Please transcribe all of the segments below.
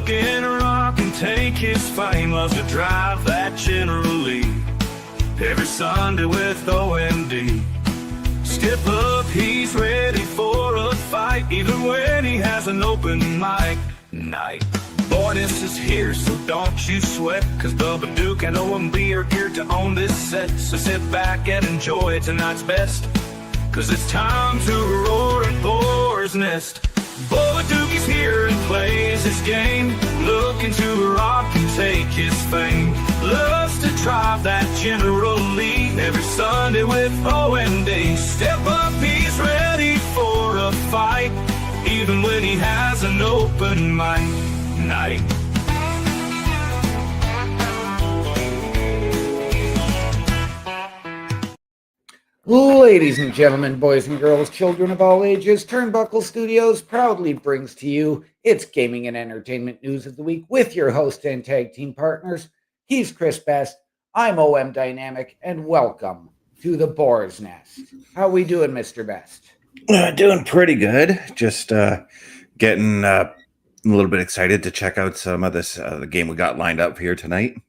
Looking to rock and take his fame, loves to drive that General Lee. Every Sunday with OMD. Step up, he's ready for a fight, even when he has an open mic night. Boyness is here, so don't you sweat, cause Bubba Duke and OMB are geared to own this set. So sit back and enjoy tonight's best, cause it's time to roar at Boar's Nest. Bubba Duke is here and plays his game, looking to rock and take his fame. Loves to drive that General Lee every Sunday with OMD. Step up, he's ready for a fight, even when he has an open mic night. Ladies and gentlemen, boys and girls, children of all ages, Turnbuckle Studios proudly brings to you its gaming and entertainment news of the week with your host and tag team partners. He's Chris Best, I'm OM Dynamic, and welcome to the Boar's Nest. How we doing, Mr. Best? Doing pretty good. Just getting a little bit excited to check out some of this the game we got lined up here tonight.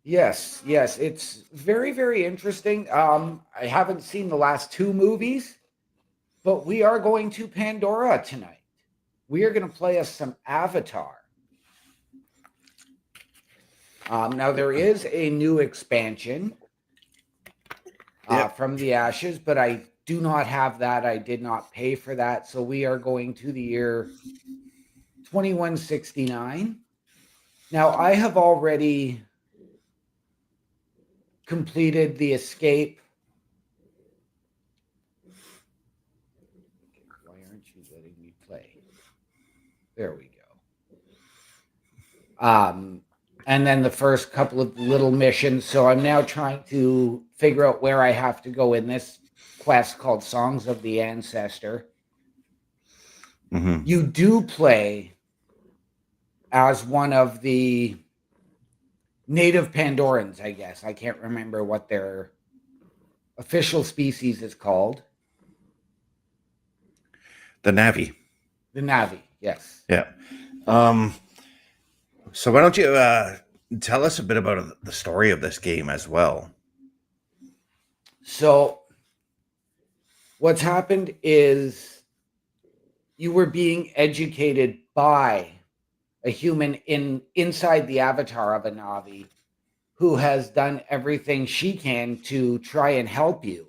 Yes, it's very, very interesting. I haven't seen the last two movies, but we are going to Pandora tonight. We are going to play us some Avatar. Now, there is a new expansion from the Ashes, but I do not have that. I did not pay for that. So we are going to the year 2169. Now, I have already completed the escape. Why aren't you letting me play? There we go. And then the first couple of little missions. So I'm now trying to figure out where I have to go in this quest called Songs of the Ancestor. Mm-hmm. You do play as one of the native Pandorans, I guess. I can't remember what their official species is called. The Na'vi. The Na'vi, yes. Yeah. So why don't you tell us a bit about the story of this game as well? So what's happened is you were being educated by a human inside the avatar of a Na'vi who has done everything she can to try and help you.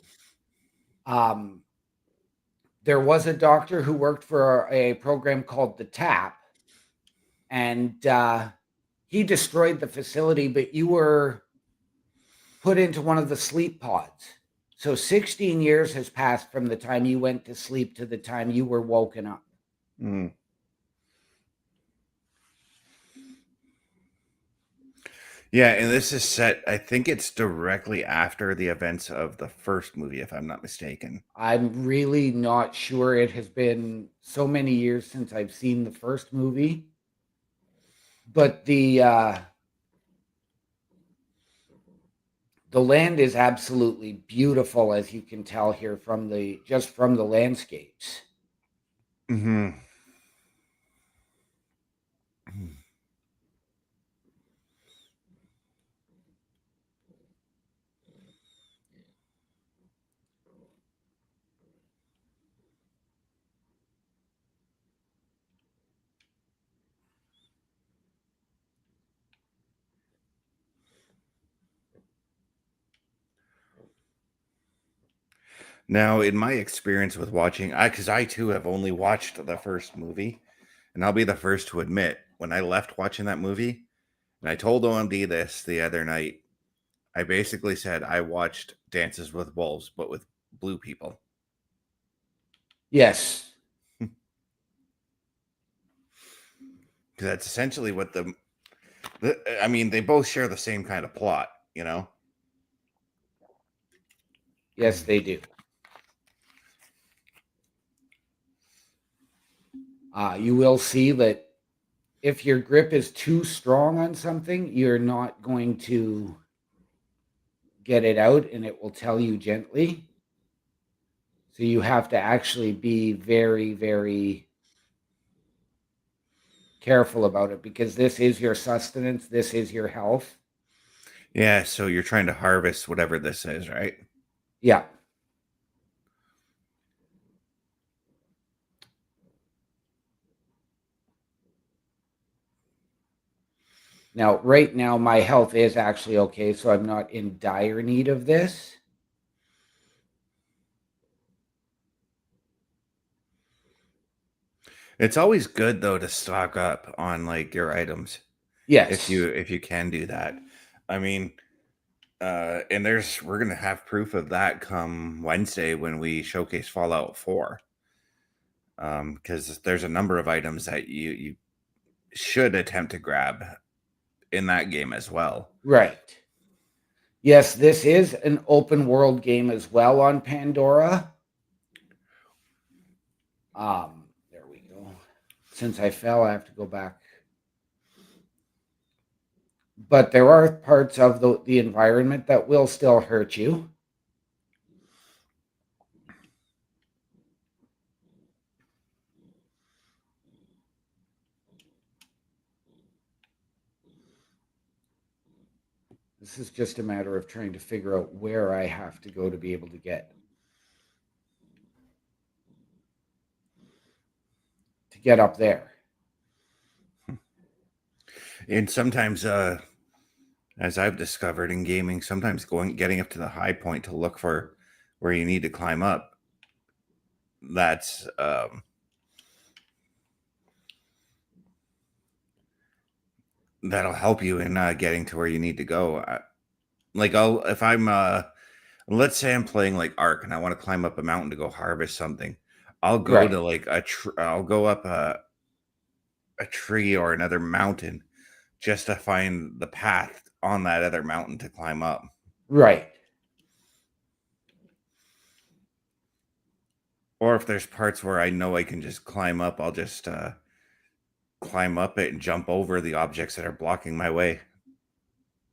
There was a doctor who worked for a program called the TAP, and he destroyed the facility, but you were put into one of the sleep pods. So 16 years has passed from the time you went to sleep to the time you were woken up. Mm. Yeah, and this is set, I think it's directly after the events of the first movie, if I'm not mistaken. I'm really not sure. It has been so many years since I've seen the first movie. But the land is absolutely beautiful, as you can tell here from the landscapes. Mm-hmm. Now, in my experience with watching, because I too have only watched the first movie, and I'll be the first to admit, when I left watching that movie, and I told OMD this the other night, I basically said I watched Dances with Wolves, but with blue people. Yes. Because that's essentially what I mean, they both share the same kind of plot, you know? Yes, they do. You will see that if your grip is too strong on something, you're not going to get it out, and it will tell you gently. So you have to actually be very, very careful about it because this is your sustenance, this is your health. Yeah, so you're trying to harvest whatever this is, right? Yeah. Now, right now, my health is actually okay, so I'm not in dire need of this. It's always good though to stock up on like your items Yes. if you can do that. I mean, and we're gonna have proof of that come Wednesday when we showcase Fallout 4. Because there's a number of items that you should attempt to grab in that game as well. Right. Yes, this is an open world game as well on Pandora. There we go. Since I fell, I have to go back. But there are parts of the environment that will still hurt you. This is just a matter of trying to figure out where I have to go to be able to get up there. And sometimes, as I've discovered in gaming, sometimes getting up to the high point to look for where you need to climb up, that's that'll help you in getting to where you need to go. If I'm let's say I'm playing like Ark and I want to climb up a mountain to go harvest something, I'll go Right. to like I'll go up a tree or another mountain just to find the path on that other mountain to climb up. Right. Or if there's parts where I know I can just climb up, I'll just climb up it and jump over the objects that are blocking my way.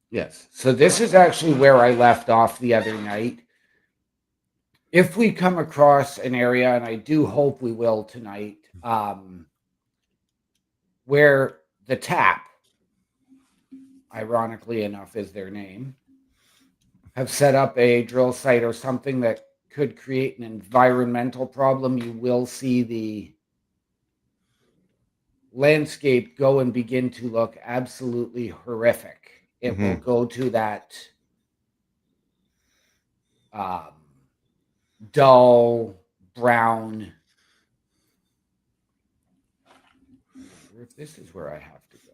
Yes. So this is actually where I left off the other night. If we come across an area, and I do hope we will tonight, where the Tap, ironically enough is their name, have set up a drill site or something that could create an environmental problem, you will see the landscape go and begin to look absolutely horrific. It will go to that dull brown. I wonder if this is where I have to go.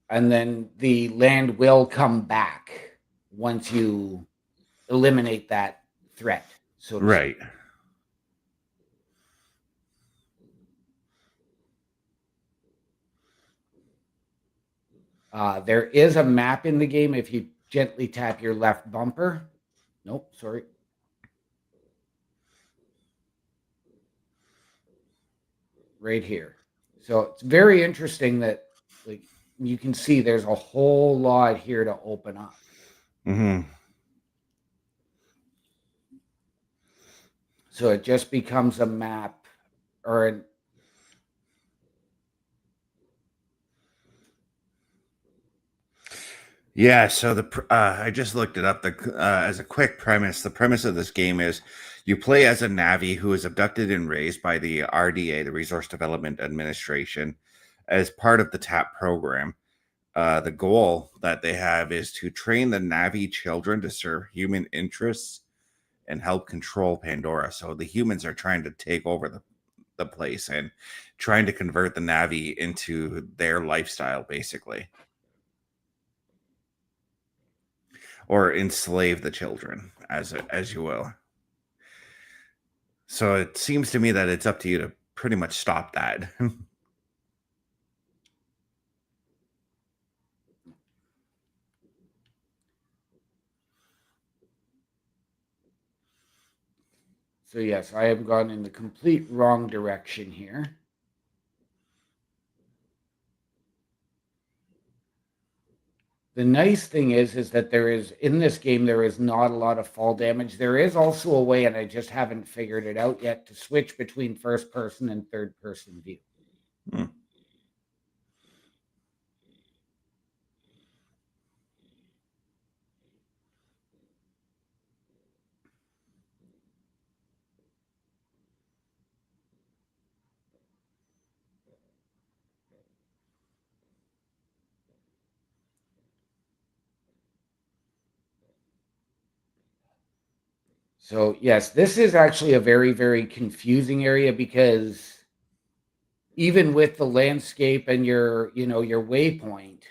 And then the land will come back once you eliminate that threat. So right. There is a map in the game if you gently tap your left bumper. Nope, sorry. Right here. So it's very interesting that like you can see there's a whole lot here to open up. So it just becomes a map or an Yeah, so I just looked it up. As a quick premise, the premise of this game is you play as a Navi who is abducted and raised by the RDA, the Resource Development Administration, as part of the TAP program. The goal that they have is to train the Navi children to serve human interests and help control Pandora. So the humans are trying to take over the place and trying to convert the Navi into their lifestyle, basically. Or enslave the children, as you will. So it seems to me that it's up to you to pretty much stop that. So yes, I have gone in the complete wrong direction here. The nice thing is that there is, in this game, there is not a lot of fall damage. There is also a way, and I just haven't figured it out yet, to switch between first person and third person view. Hmm. So yes, this is actually a very, very confusing area because even with the landscape and your waypoint,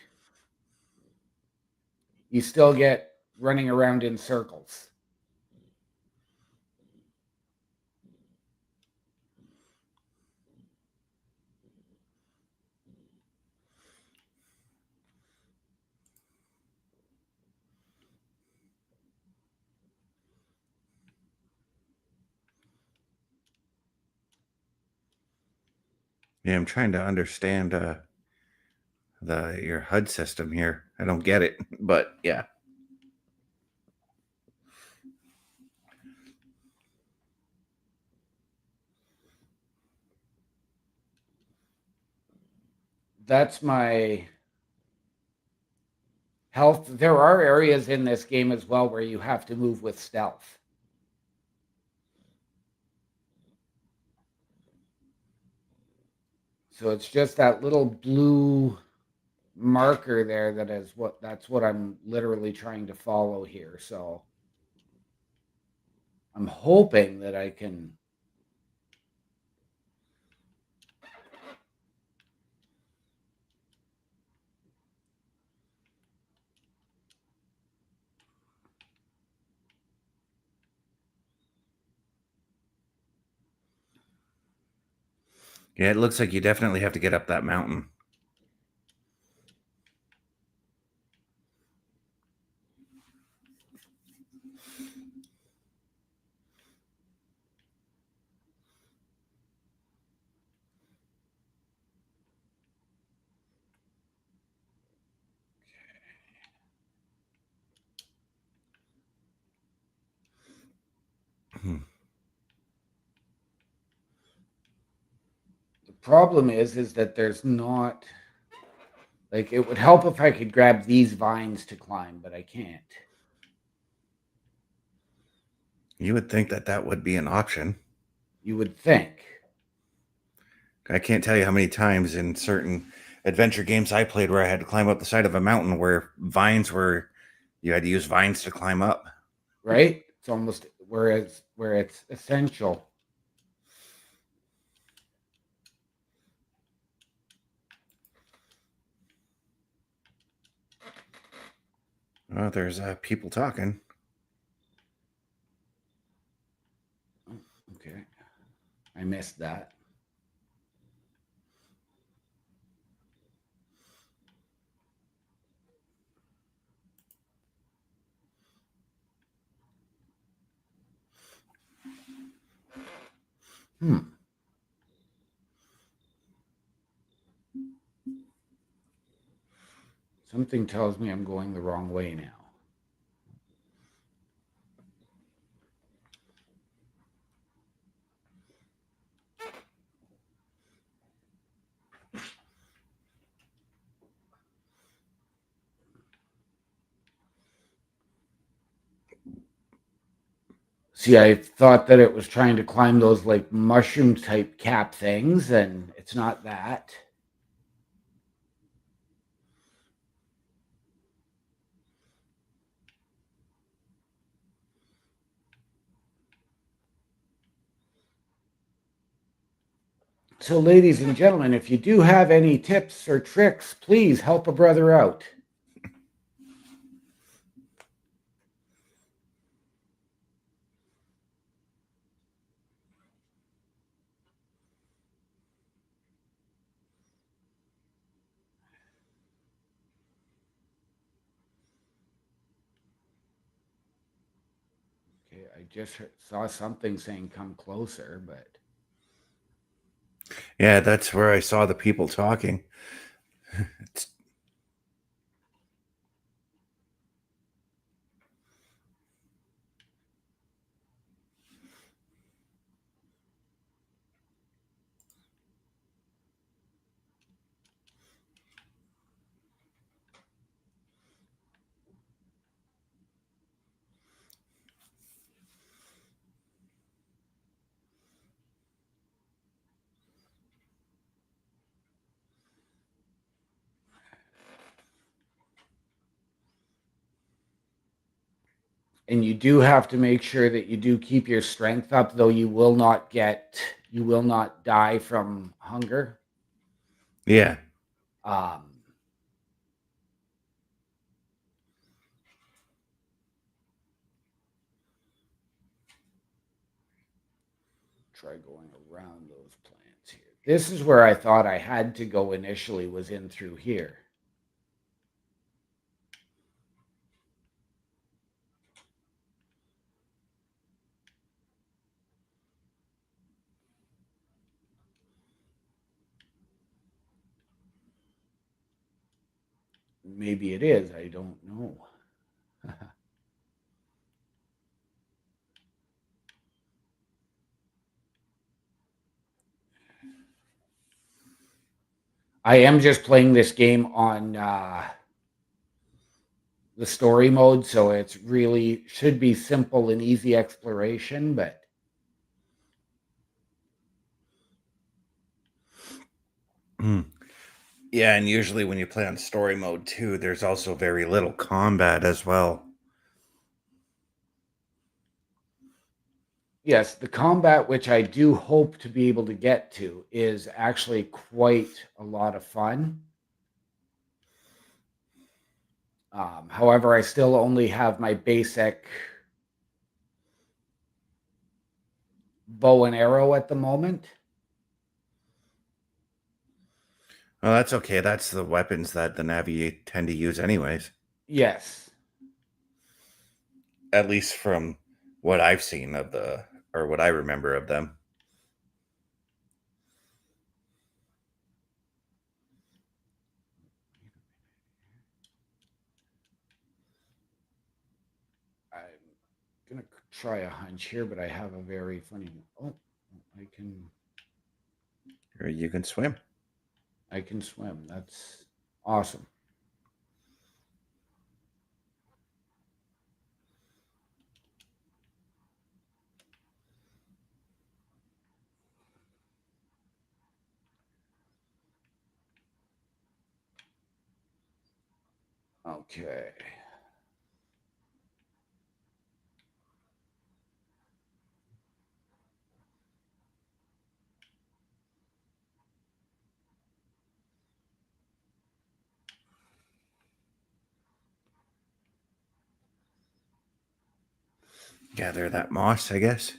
you still get running around in circles. Yeah, I'm trying to understand your HUD system here. I don't get it, but yeah. That's my health. There are areas in this game as well where you have to move with stealth. So it's just that little blue marker there that's what I'm literally trying to follow here. So I'm hoping that I can. Yeah, it looks like you definitely have to get up that mountain. Hmm. The problem is that there's not, like, it would help if I could grab these vines to climb, but I can't. You would think that that would be an option. You would think. I can't tell you how many times in certain adventure games I played where I had to climb up the side of a mountain where you had to use vines to climb up. Right? It's almost where it's essential. Oh, there's people talking. Okay. I missed that. Something tells me I'm going the wrong way now. See, I thought that it was trying to climb those like mushroom type cap things, and it's not that. So, ladies and gentlemen, if you do have any tips or tricks, please help a brother out. Okay, I just saw something saying come closer, but Yeah, that's where I saw the people talking. It's And you do have to make sure that you do keep your strength up, though you will not die from hunger. Yeah. Try going around those plants here. This is where I thought I had to go initially, was in through here. Maybe it is. I don't know. I am just playing this game on the story mode, so it's really should be simple and easy exploration, but Yeah, and usually when you play on story mode too, there's also very little combat as well. yes, the combat, which I do hope to be able to get to, is actually quite a lot of fun. However, I still only have my basic bow and arrow at the moment. Well, that's okay. That's the weapons that the Navi tend to use anyways. Yes. At least from what I've seen of or what I remember of them. I'm going to try a hunch here, but I have a very funny... Oh, I can... Or you can swim. I can swim. That's awesome. Okay. Gather that moss, I guess.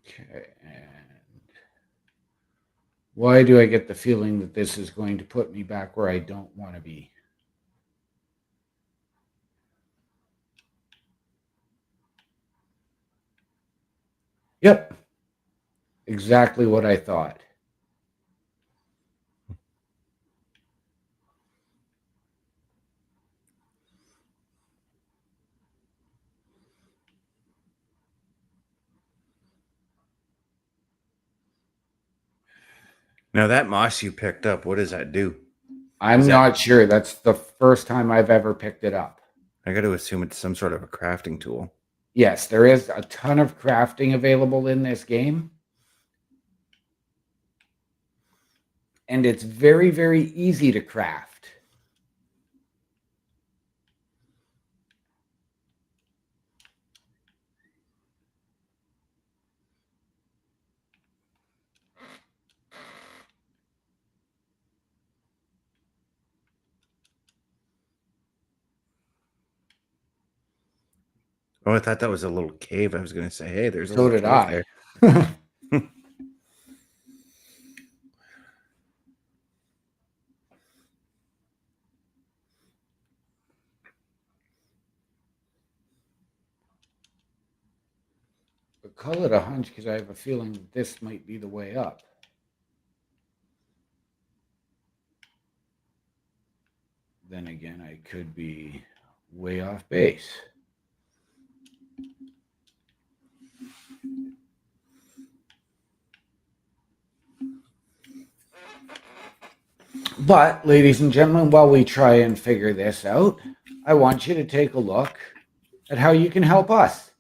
Okay, and why do I get the feeling that this is going to put me back where I don't want to be? Yep. Exactly what I thought. Now that moss you picked up, what does that do? I'm not sure. That's the first time I've ever picked it up. I got to assume it's some sort of a crafting tool. Yes, there is a ton of crafting available in this game. And it's very, very easy to craft. Oh, I thought that was a little cave. I was going to say, hey, there's a So little did cave I. there. But call it a hunch because I have a feeling that this might be the way up. Then again, I could be way off base. But, ladies and gentlemen, while we try and figure this out, I want you to take a look at how you can help us.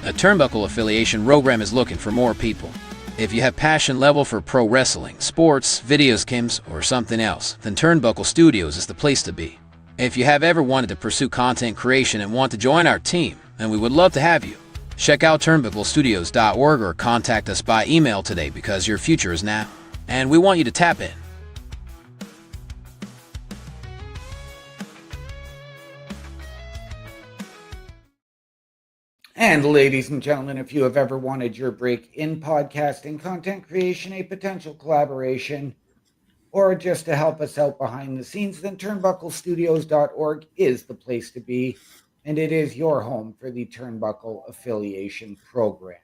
A Turnbuckle affiliation program is looking for more people. If you have passion level for pro wrestling, sports, video games, or something else, then Turnbuckle Studios is the place to be. If you have ever wanted to pursue content creation and want to join our team, then we would love to have you. Check out turnbucklestudios.org or contact us by email today because your future is now, and we want you to tap in. And ladies and gentlemen, if you have ever wanted your break in podcasting, content creation, a potential collaboration, or just to help us out behind the scenes, then turnbucklestudios.org is the place to be, and it is your home for the Turnbuckle Affiliation Program.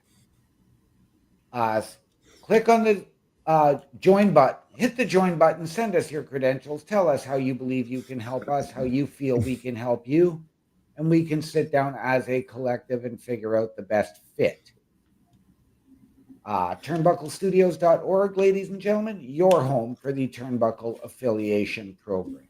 Click on the join button, hit the join button, send us your credentials, tell us how you believe you can help us, how you feel we can help you, and we can sit down as a collective and figure out the best fit. Turnbucklestudios.org, ladies and gentlemen, your home for the Turnbuckle Affiliation Program.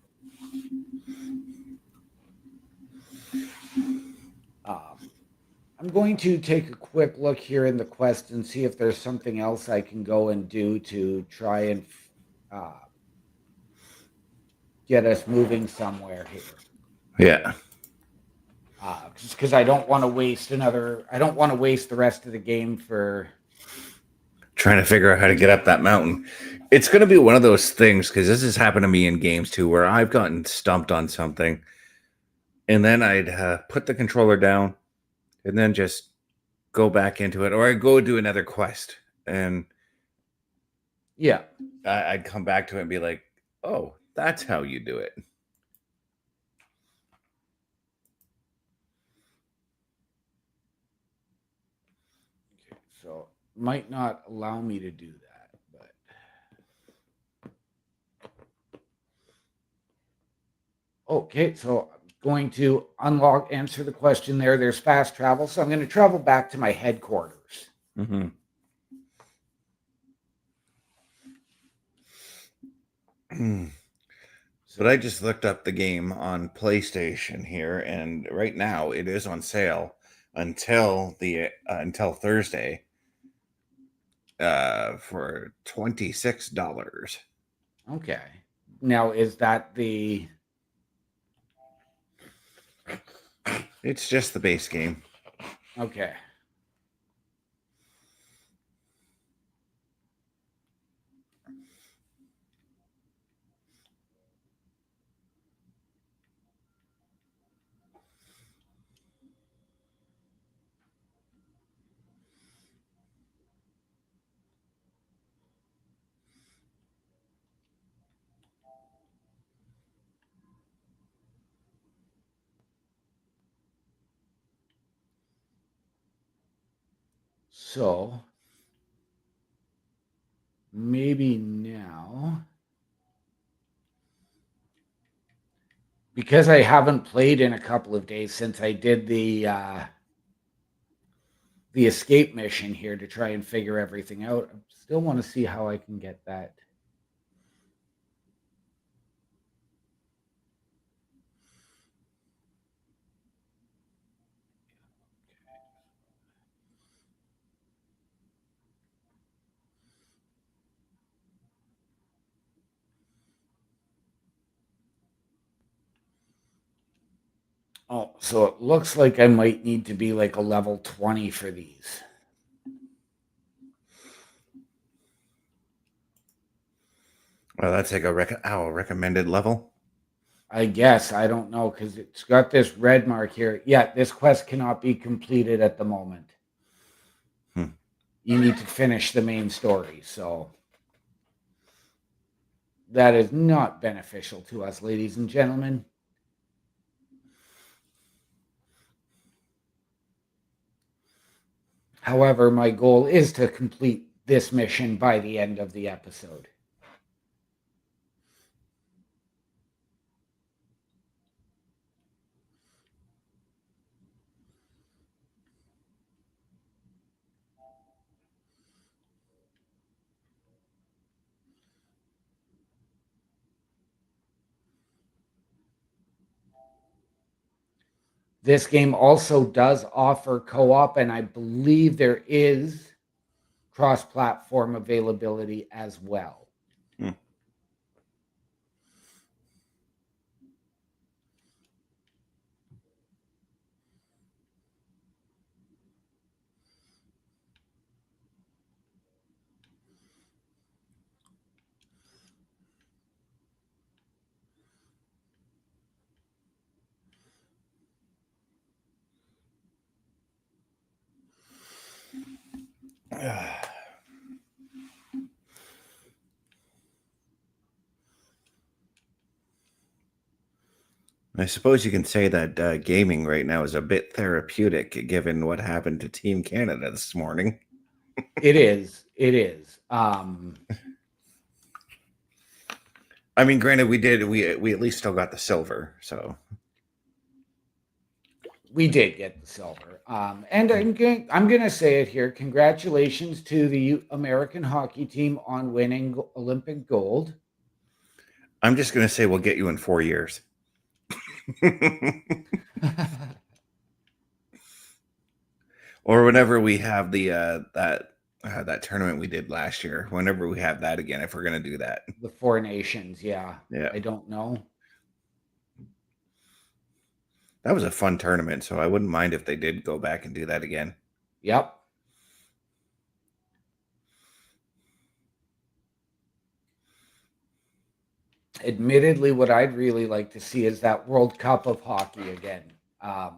I'm going to take a quick look here in the quest and see if there's something else I can go and do to try and get us moving somewhere here. Yeah. Because I don't want to waste the rest of the game for Trying to figure out how to get up that mountain. It's going to be one of those things, because this has happened to me in games too, where I've gotten stumped on something, and then I'd put the controller down and then just go back into it, or I'd go do another quest, and yeah. I'd come back to it and be like, oh, that's how you do it. Okay, so might not allow me to do that, but okay, so I'm going to answer the question there. There's fast travel, so I'm going to travel back to my headquarters. Mm-hmm. But I just looked up the game on PlayStation here, and right now it is on sale until Thursday for $26. Okay. Now, is that the... It's just the base game. Okay. So, maybe now, because I haven't played in a couple of days since I did the escape mission here to try and figure everything out, I still want to see how I can get that. Oh, so it looks like I might need to be like a level 20 for these. Well, that's like a recommended level. I guess. I don't know, because it's got this red mark here. Yeah, this quest cannot be completed at the moment. You need to finish the main story, so that is not beneficial to us, ladies and gentlemen. However, my goal is to complete this mission by the end of the episode. This game also does offer co-op, and I believe there is cross-platform availability as well. I suppose you can say that gaming right now is a bit therapeutic, given what happened to Team Canada this morning. It is. It is. I mean, granted, we at least still got the silver, so we did get the silver. And I'm going to say it here. Congratulations to the American hockey team on winning Olympic gold. I'm just going to say we'll get you in 4 years. Or whenever we have the that tournament we did last year, whenever we have that again, if we're going to do that. The Four Nations, yeah. I don't know. That was a fun tournament, so I wouldn't mind if they did go back and do that again. Yep. Admittedly, what I'd really like to see is that World Cup of hockey again,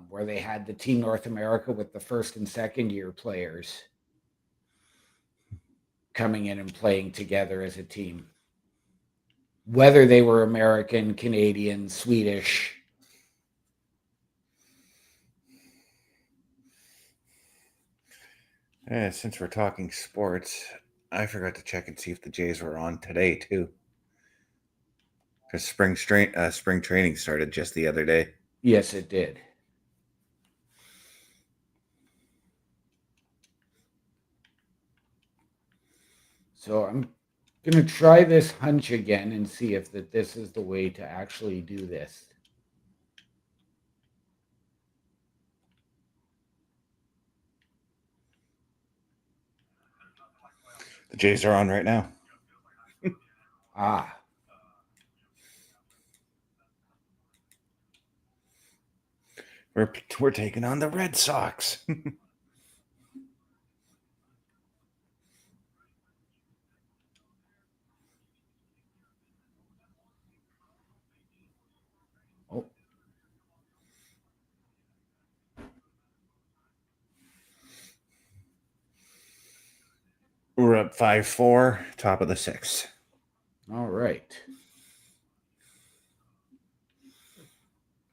where they had the Team North America with the first and second year players coming in and playing together as a team. Whether they were American, Canadian, Swedish. Since we're talking sports, I forgot to check and see if the Jays were on today too. Because spring training started just the other day. Yes, it did. So I'm going to try this hunch again and see if this is the way to actually do this. The Jays are on right now. We're taking on the Red Sox. We're up 5-4, top of the 6th. All right.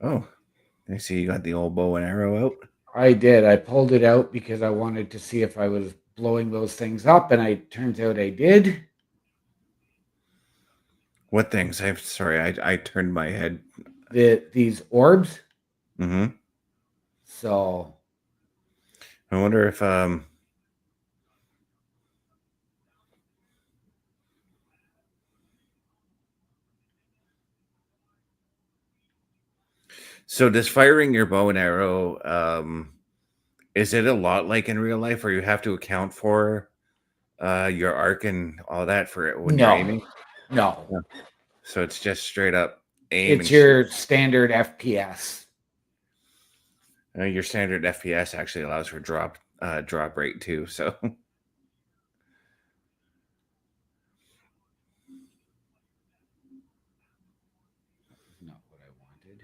Oh, I see you got the old bow and arrow out. I did. I pulled it out because I wanted to see if I was blowing those things up, and it turns out I did. What things? I'm sorry, I turned my head. These orbs. Mm-hmm. So I wonder if so does firing your bow and arrow, is it a lot like in real life where you have to account for your arc and all that for it when you're aiming? No. So it's just straight up aim. It's your standard FPS. Your standard FPS actually allows for drop rate too. So not what I wanted.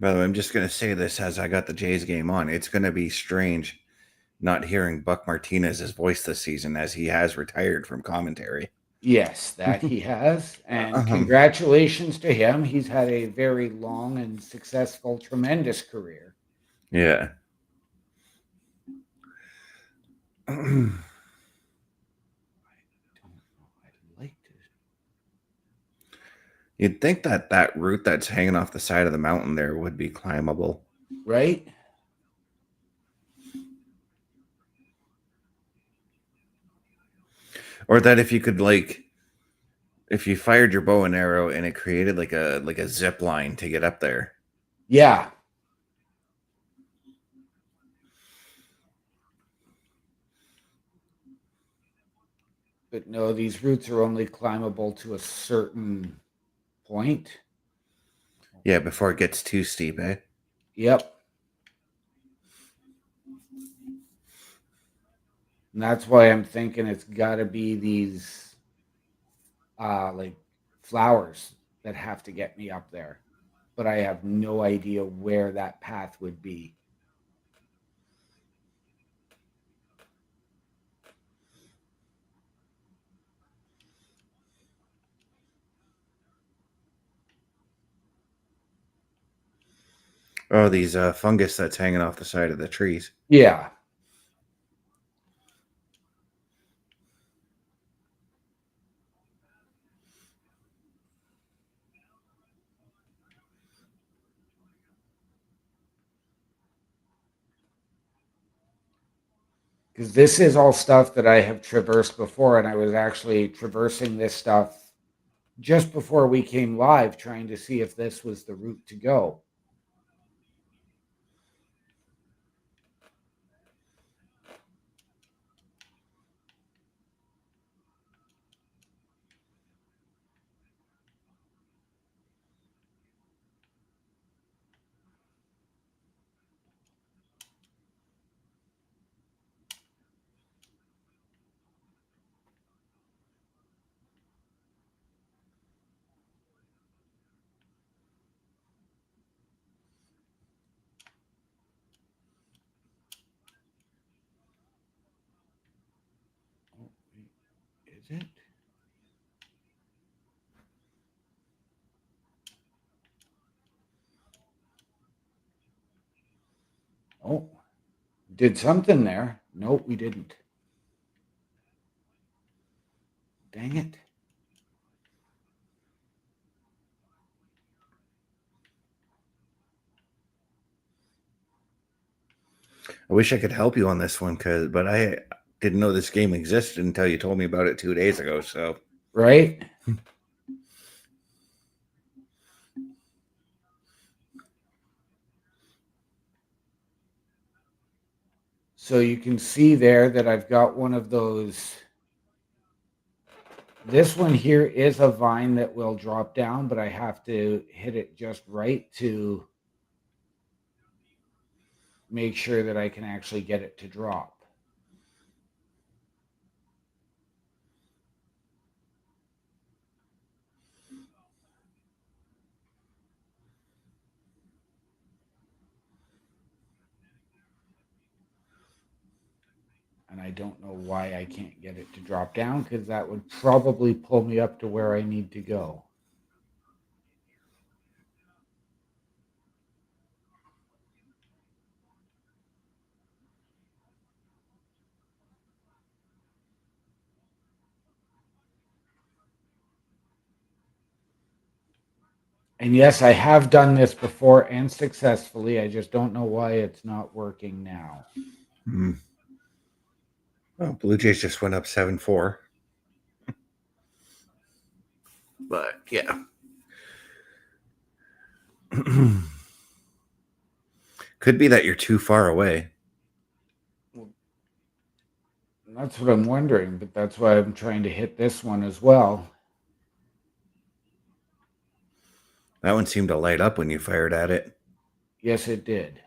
by the way, I'm just going to say this as I got the Jays game on. It's going to be strange not hearing Buck Martinez's voice this season as he has retired from commentary. Yes, that he has. And Um, congratulations to him. He's had a very long and successful, tremendous career. yeah. I'd like to. You'd think that that route that's hanging off the side of the mountain there would be climbable. Right? Or that if you could like if you fired your bow and arrow and it created like a zip line to get up there. Yeah. But no, these routes are only climbable to a certain point. Yeah, before it gets too steep, eh? Yep. And that's why I'm thinking it's got to be these like flowers that have to get me up there. But I have no idea where that path would be. Oh, these fungus that's hanging off the side of the trees. Yeah. Because this is all stuff that I have traversed before, and I was actually traversing this stuff just before we came live, trying to see if this was the route to go. Is it? Oh, did something there. Nope, we didn't. Dang it. I wish I could help you on this one, but I didn't know this game existed until you told me about it 2 days ago. So Right? So you can see there that I've got one of those. This one here is a vine that will drop down, but I have to hit it just right to make sure that I can actually get it to drop. And I don't know why I can't get it to drop down, because that would probably pull me up to where I need to go. And yes, I have done this before and successfully. I just don't know why it's not working now. well, Blue Jays just went up 7-4. But yeah. Could be that you're too far away. And that's what I'm wondering, but that's why I'm trying to hit this one as well. That one seemed to light up when you fired at it. Yes, it did.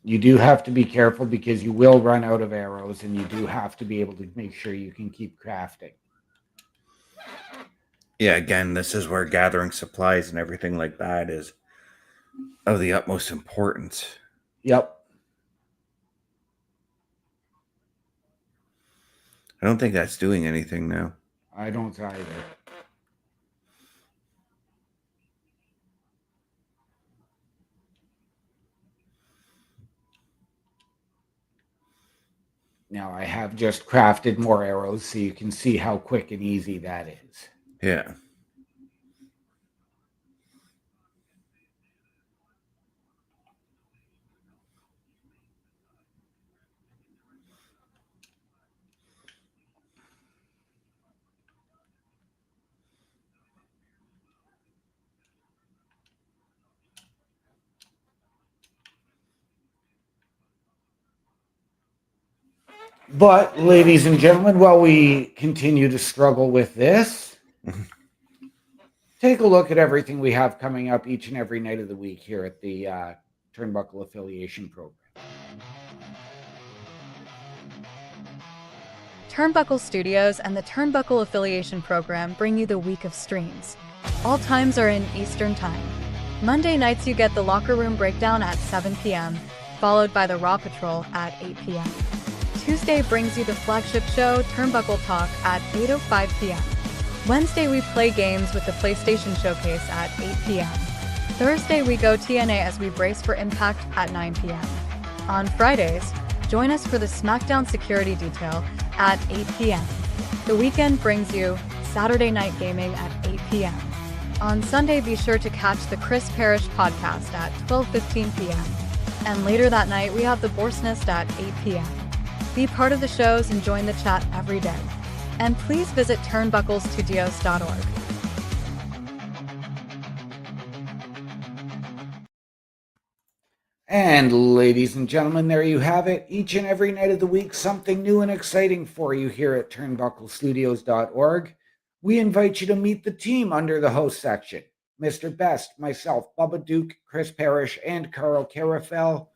You do have to be careful because you will run out of arrows, and you do have to be able to make sure you can keep crafting. Yeah, again, this is where gathering supplies and everything like that is of the utmost importance. Yep. I don't think that's doing anything now. I don't either. Now I have just crafted more arrows so you can see how quick and easy that is. Yeah. But, ladies and gentlemen, while we continue to struggle with this, take a look at everything we have coming up each and every night of the week here at the Turnbuckle Affiliation Program. Turnbuckle Studios and the Turnbuckle Affiliation Program bring you the week of streams. All times are in Eastern Time. Monday nights you get the Locker Room Breakdown at 7 p.m., followed by the Raw Patrol at 8 p.m. Tuesday brings you the flagship show, Turnbuckle Talk, at 8:05 p.m. Wednesday we play games with the PlayStation Showcase at 8 p.m. Thursday we go TNA as we brace for Impact at 9 p.m. On Fridays, join us for the SmackDown Security Detail at 8 p.m. The weekend brings you Saturday Night Gaming at 8 p.m. On Sunday, be sure to catch the Chris Parrish podcast at 12:15 p.m. And later that night, we have the Boar's Nest at 8 p.m. Be part of the shows and join the chat every day. And please visit turnbucklestudios.org. And ladies and gentlemen, there you have it. Each and every night of the week, something new and exciting for you here at turnbucklestudios.org. We invite you to meet the team under the host section. Mr. Best, myself, Bubba Duke, Chris Parrish, and Carl Carafel.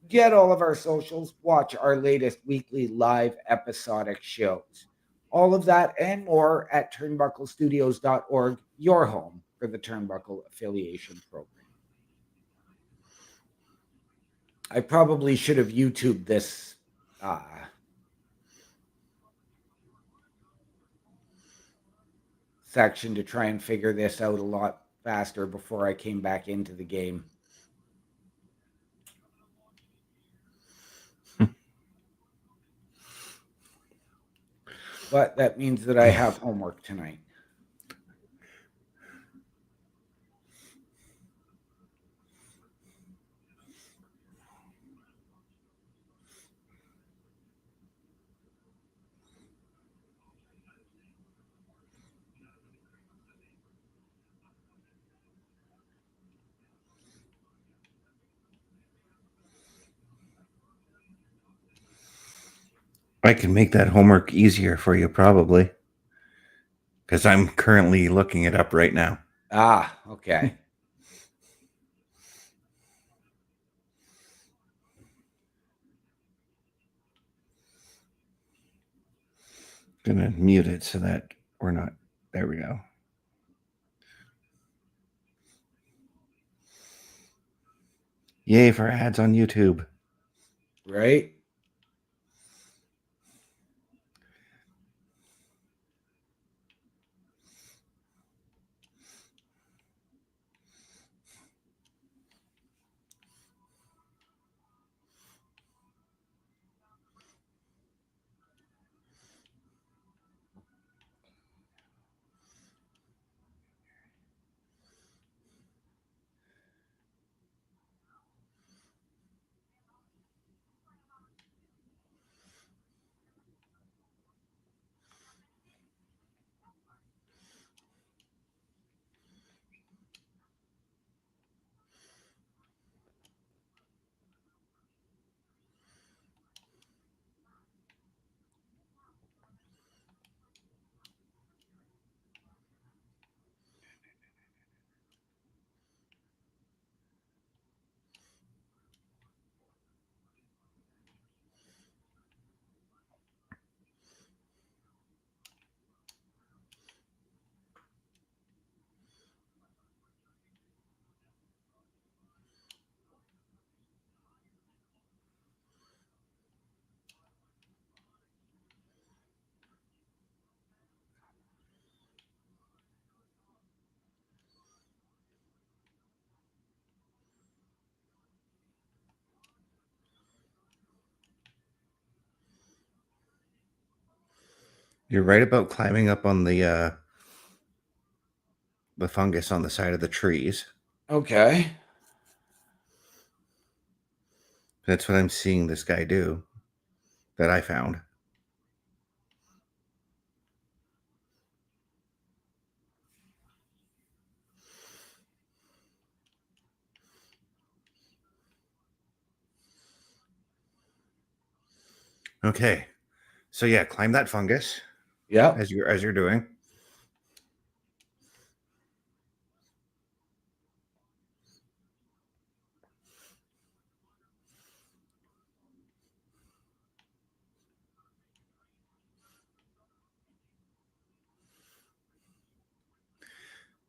Get all of our socials. Watch our latest weekly live episodic shows. All of that and more at turnbucklestudios.org, your home for the Turnbuckle Affiliation Program. I probably should have YouTubed this section to try and figure this out a lot faster before I came back into the game. But that means that I have homework tonight. I can make that homework easier for you, probably. Because I'm currently looking it up right now. Ah, okay. Gonna mute it so that we're not. There we go. Yay for ads on YouTube. Right? You're right about climbing up on the fungus on the side of the trees. Okay. That's what I'm seeing this guy do that I found. Okay. So yeah, climb that fungus Yep. as you're doing.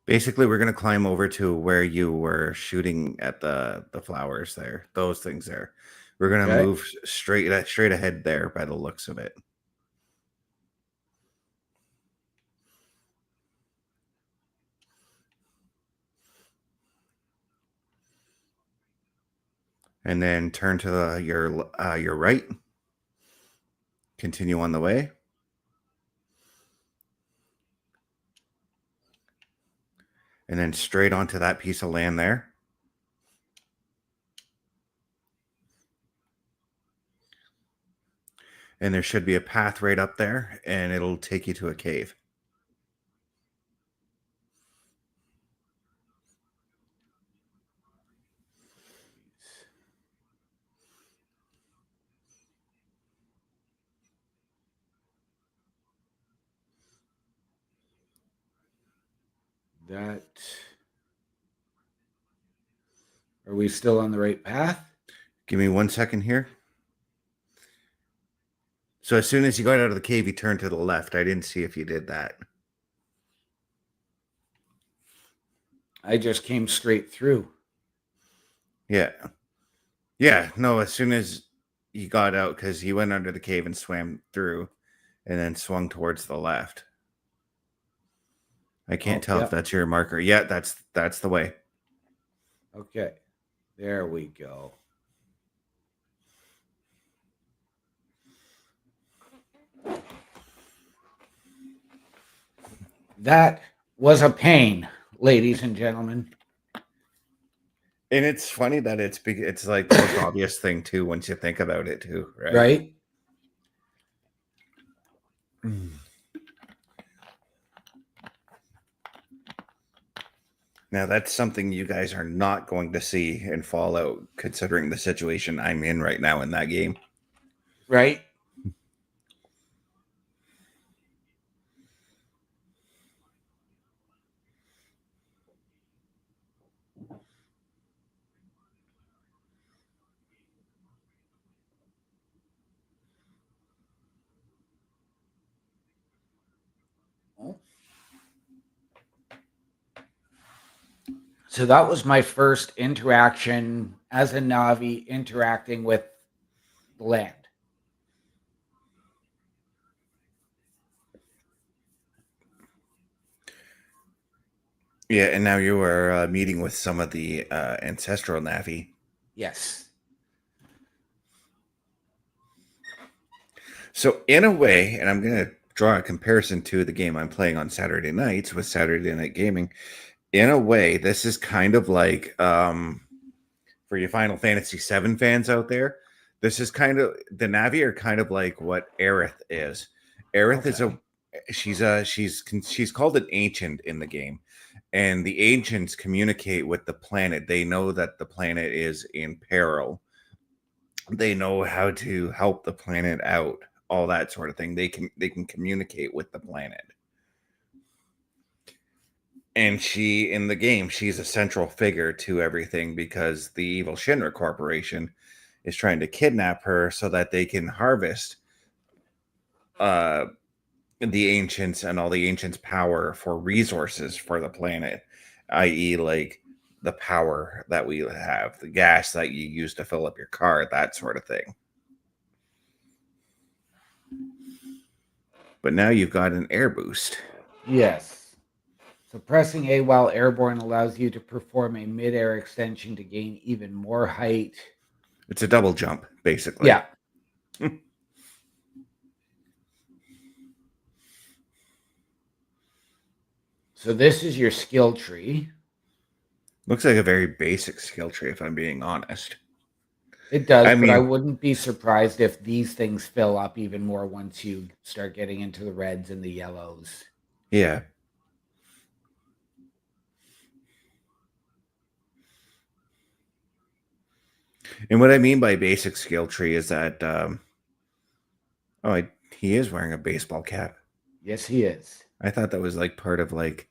Basically, we're gonna climb over to where you were shooting at the flowers there. Those things there. We're gonna Okay. move straight ahead there by the looks of it. And then turn to your right. Continue on the way. And then straight onto that piece of land there. And there should be a path right up there, and it'll take you to a cave. That. Are we still on the right path? Give me 1 second here. So as soon as you got out of the cave, you turned to the left. I didn't see if you did that. I just came straight through. Yeah. Yeah. No, as soon as you got out, because he went under the cave and swam through and then swung towards the left. I can't tell if that's your marker. Yeah, that's the way. Okay. There we go. That was a pain, ladies and gentlemen. And it's funny that it's like the most obvious thing too once you think about it too, right? Right? Now that's something you guys are not going to see in Fallout, considering the situation I'm in right now in that game. Right? So that was my first interaction as a Navi interacting with the land. Yeah, and now you are meeting with some of the ancestral Navi. Yes. So in a way, and I'm going to draw a comparison to the game I'm playing on Saturday nights with Saturday Night Gaming. In a way, this is kind of like for you Final Fantasy VII fans out there, this is kind of the Navi are kind of like what Aerith is. Aerith is she's called an ancient in the game, and the ancients communicate with the planet. They know that the planet is in peril. They know how to help the planet out, all that sort of thing. They can communicate with the planet. And she, in the game, she's a central figure to everything because the evil Shinra Corporation is trying to kidnap her so that they can harvest the ancients and all the ancients' power for resources for the planet, i.e., like the power that we have, the gas that you use to fill up your car, that sort of thing. But now you've got an air boost. Yes. So pressing A while airborne allows you to perform a mid-air extension to gain even more height. It's a double jump, basically. Yeah. So this is your skill tree. Looks like a very basic skill tree, if I'm being honest. It does, I but I mean, wouldn't be surprised if these things fill up even more once you start getting into the reds and the yellows. yeah. And what I mean by basic skill tree is that, he is wearing a baseball cap. Yes, he is. I thought that was like part of like,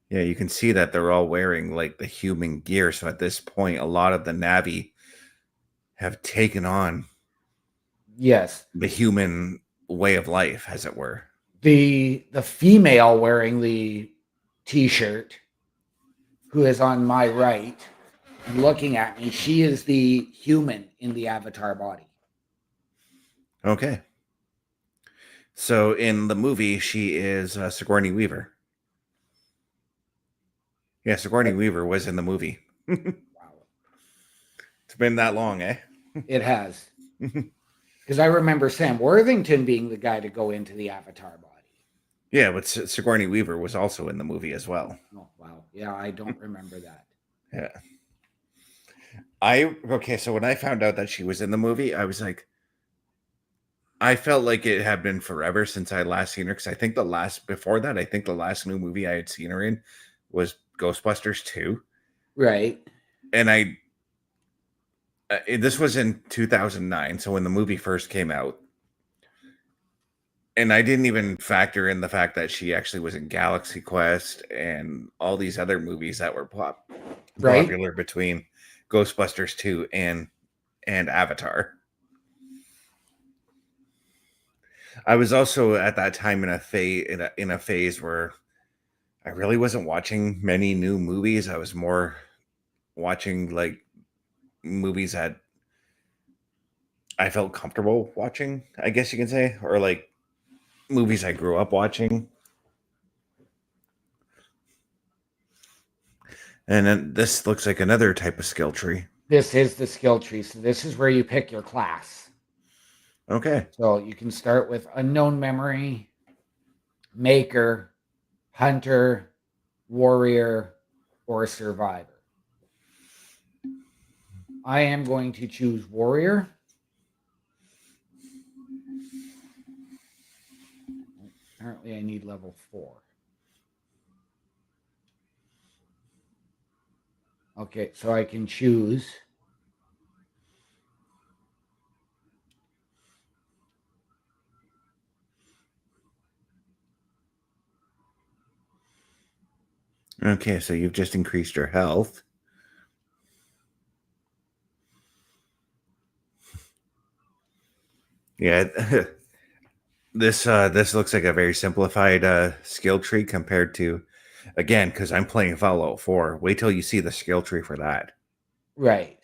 yeah, you can see that they're all wearing like the human gear. So at this point, a lot of the Navi have taken on Yes. the human way of life, as it were. The female wearing the t-shirt, who is on my right and looking at me, she is the human in the avatar body. Okay. So in the movie, she is Sigourney Weaver. Yeah, Sigourney Weaver was in the movie. Wow. It's been that long, eh? It has. Because I remember Sam Worthington being the guy to go into the avatar body. Yeah, but Sigourney Weaver was also in the movie as well. Oh, wow. Yeah, I don't remember that. Yeah. Okay, so when I found out that she was in the movie, I was like, I felt like it had been forever since I last seen her, because I think the last new movie I had seen her in was Ghostbusters 2. Right. And this was in 2009, so when the movie first came out. And I didn't even factor in the fact that she actually was in Galaxy Quest and all these other movies that were Right. popular between Ghostbusters 2 and Avatar. I was also at that time in a phase where I really wasn't watching many new movies. I was more watching like movies that I felt comfortable watching, I guess you can say, or like movies I grew up watching. And then this looks like another type of skill tree. This is the skill tree. So this is where you pick your class. Okay. So you can start with unknown memory, maker, hunter, warrior, or survivor. I am going to choose warrior. Apparently I need level 4. Okay, so I can choose Okay, so you've just increased your health. Yeah. This looks like a very simplified skill tree compared to, again, because I'm playing Fallout 4. Wait till you see the skill tree for that. right.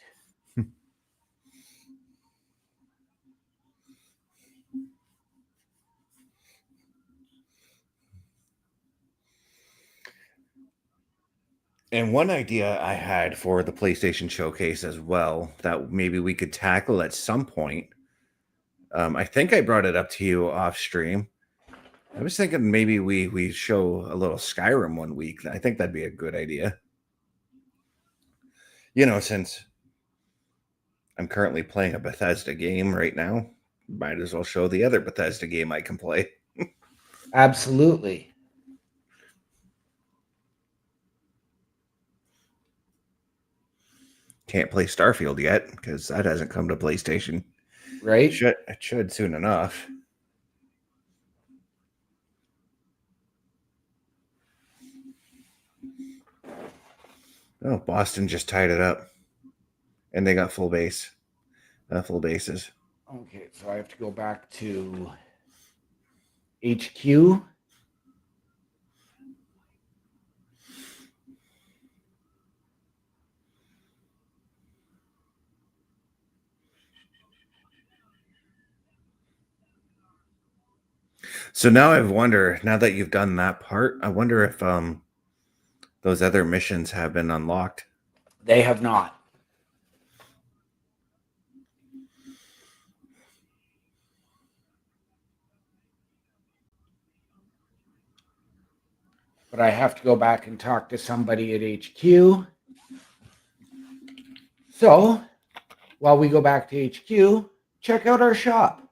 And one idea I had for the PlayStation Showcase as well that maybe we could tackle at some point. I think I brought it up to you off stream. I was thinking maybe we show a little Skyrim one week. I think that'd be a good idea. You know, since I'm currently playing a Bethesda game right now, might as well show the other Bethesda game I can play. Absolutely. Can't play Starfield yet because that hasn't come to PlayStation. Right? It should soon enough. Oh, Boston just tied it up, and they got full bases. Okay, so I have to go back to HQ. So now I wonder, now that you've done that part, I wonder if those other missions have been unlocked. They have not. but I have to go back and talk to somebody at HQ. So, while we go back to HQ, check out our shop.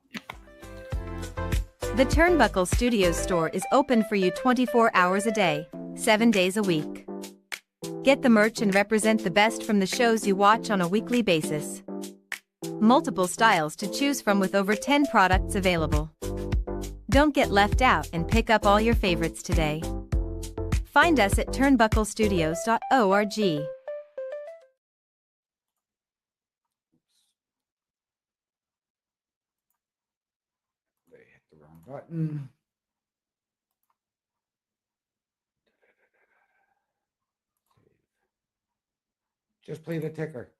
The Turnbuckle Studios store is open for you 24 hours a day, 7 days a week. Get the merch and represent the best from the shows you watch on a weekly basis. Multiple styles to choose from with over 10 products available. Don't get left out and pick up all your favorites today. Find us at turnbucklestudios.org. I hit the wrong button. Just play the ticker.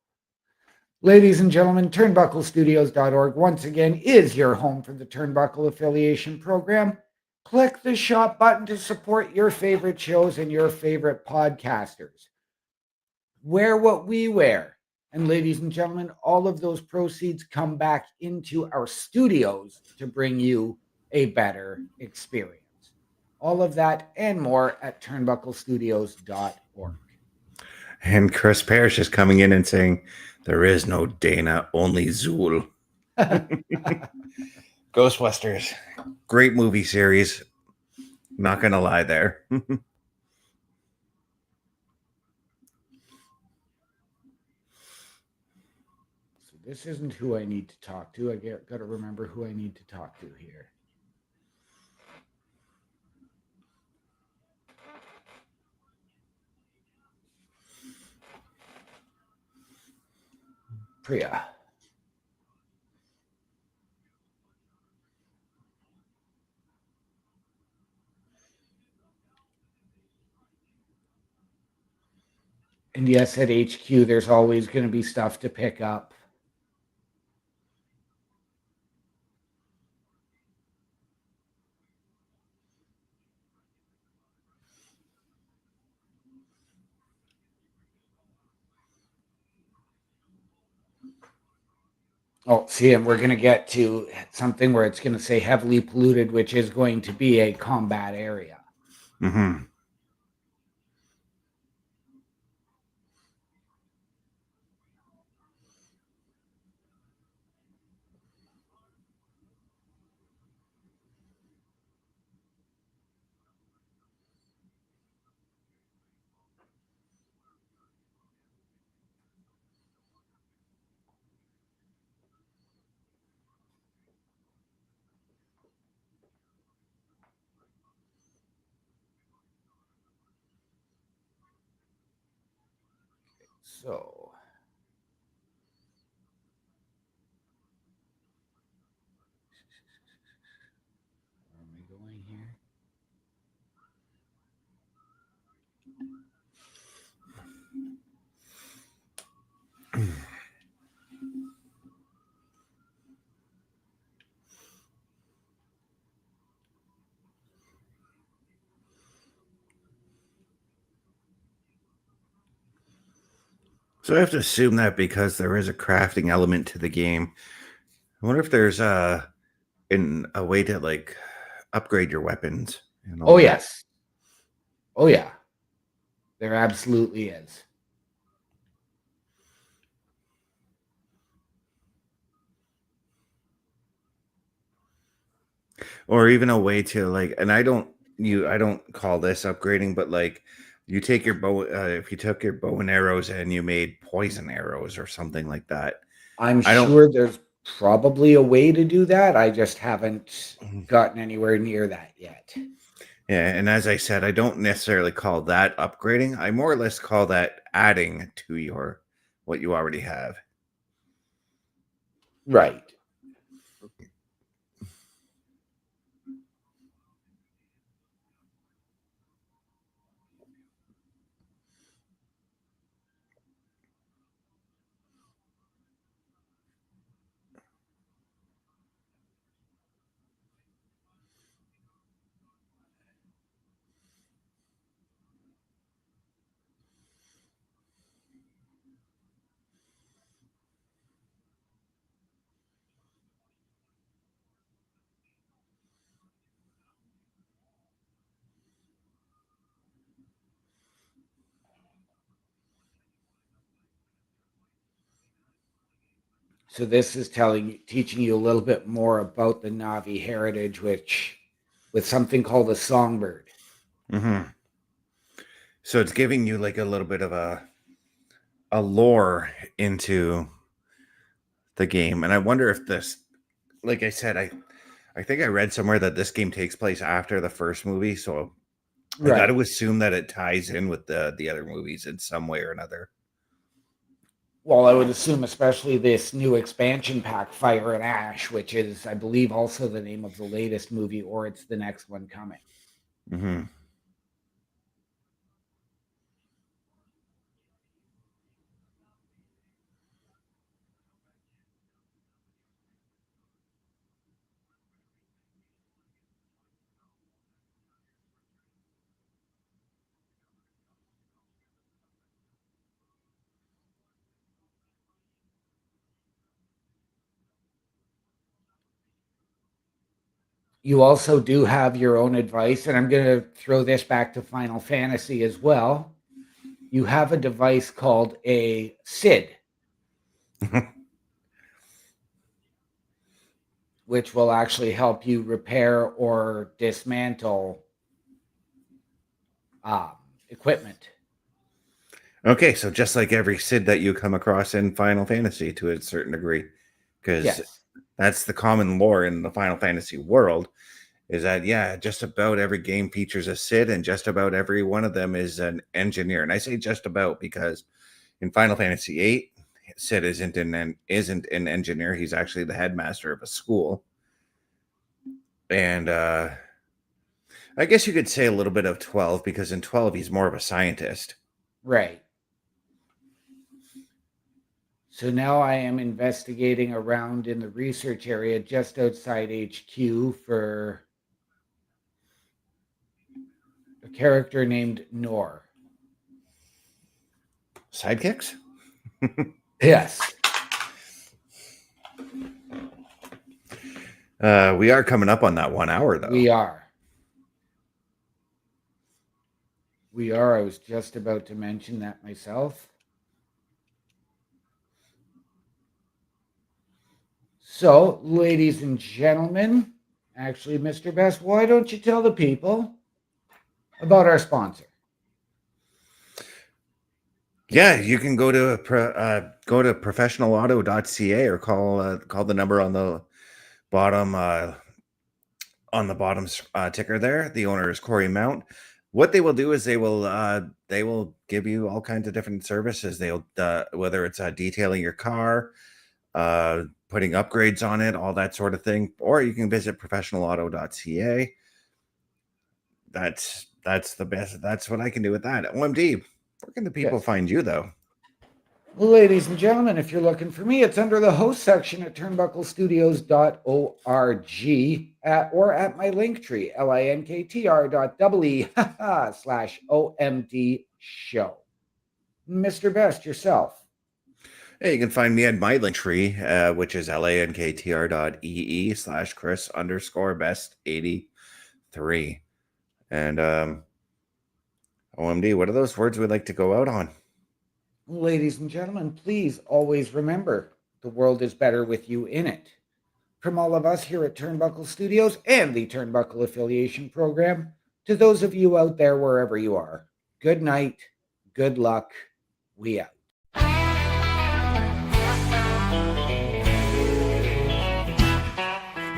Ladies and gentlemen, turnbucklestudios.org once again is your home for the Turnbuckle Affiliation Program. Click the shop button to support your favorite shows and your favorite podcasters. Wear what we wear. And ladies and gentlemen, all of those proceeds come back into our studios to bring you a better experience. All of that and more at turnbucklestudios.org. And Chris Parrish is coming in and saying, there is no Dana, only Zool. Ghostbusters. Great movie series. Not going to lie there. So this isn't who I need to talk to. I got to remember who I need to talk to here. Priya. And yes, at HQ, there's always going to be stuff to pick up. Oh, see, and we're going to get to something where it's going to say heavily polluted, which is going to be a combat area. Mm-hmm. So, where am I going here? So I have to assume that because there is a crafting element to the game. I wonder if there's a way to like upgrade your weapons. And all Oh, that. yes. Oh, yeah. There absolutely is. Or even a way to like, and I don't call this upgrading, but like you take your bow, if you took your bow and arrows and you made poison arrows or something like that. I'm sure there's probably a way to do that. I just haven't gotten anywhere near that yet. Yeah, and as I said, I don't necessarily call that upgrading. I more or less call that adding to your what you already have. Right. So this is teaching you a little bit more about the Na'vi heritage, which with something called a songbird. Mm-hmm. So it's giving you like a little bit of a lore into the game. And I wonder if this, like I said, I think I read somewhere that this game takes place after the first movie. So I got to assume that it ties in with the other movies in some way or another. Well, I would assume especially this new expansion pack, Fire and Ash, which is, I believe, also the name of the latest movie, or it's the next one coming. Mm-hmm. You also do have your own advice, and I'm going to throw this back to Final Fantasy as well. You have a device called a SID, which will actually help you repair or dismantle equipment. Okay, so just like every SID that you come across in Final Fantasy to a certain degree, because that's the common lore in the Final Fantasy world, is that, just about every game features a SID, and just about every one of them is an engineer. And I say just about because in Final Fantasy VIII, Sid isn't an engineer. He's actually the headmaster of a school. And I guess you could say a little bit of 12, because in 12, he's more of a scientist. Right. So now I am investigating around in the research area just outside HQ for a character named Nor. Sidekicks? Yes. We are coming up on that 1 hour, though. We are. I was just about to mention that myself. So, ladies and gentlemen, actually, Mr. Best, why don't you tell the people about our sponsor? Yeah, you can go to professionalauto.ca or call the number on the bottom ticker there. The owner is Corey Mount. What they will do is they will give you all kinds of different services. They'll whether it's detailing your car, putting upgrades on it, all that sort of thing. Or you can visit professionalauto.ca. That's the best. That's what I can do with that. OMD, where can the people find you, though? Well, ladies and gentlemen, if you're looking for me, it's under the host section at turnbucklestudios.org or at my link tree, linktr.ee/OMD show. Mr. Best, yourself. Hey, you can find me at my link tree, which is linktr.ee/Chris_best83. And OMD, what are those words we'd like to go out on? Ladies and gentlemen, please always remember the world is better with you in it. From all of us here at Turnbuckle Studios and the Turnbuckle Affiliation Program, to those of you out there wherever you are, good night, good luck, we out.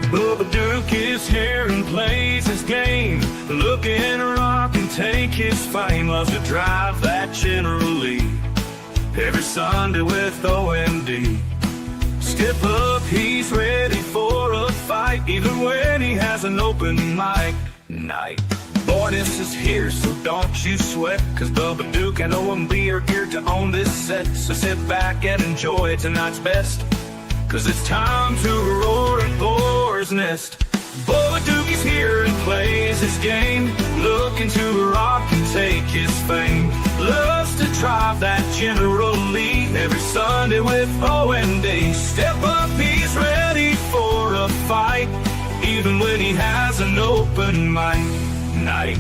Bubba Duke is here and plays his game. Looking to rock and take his fame. Loves to drive that General Lee. Every Sunday with OMD. Step up, he's ready for a fight. Even when he has an open mic night. Boy, this is here, so don't you sweat. Cause Bubba Duke and OMD are here to own this set. So sit back and enjoy tonight's best. Cause it's time to roar at Boar's Nest. Bubba Duke is here and plays his game. Looking to rock and take his fame. Loves to drive that General Lee. Every Sunday with OMD. Step up, he's ready for a fight. Even when he has an open mic night.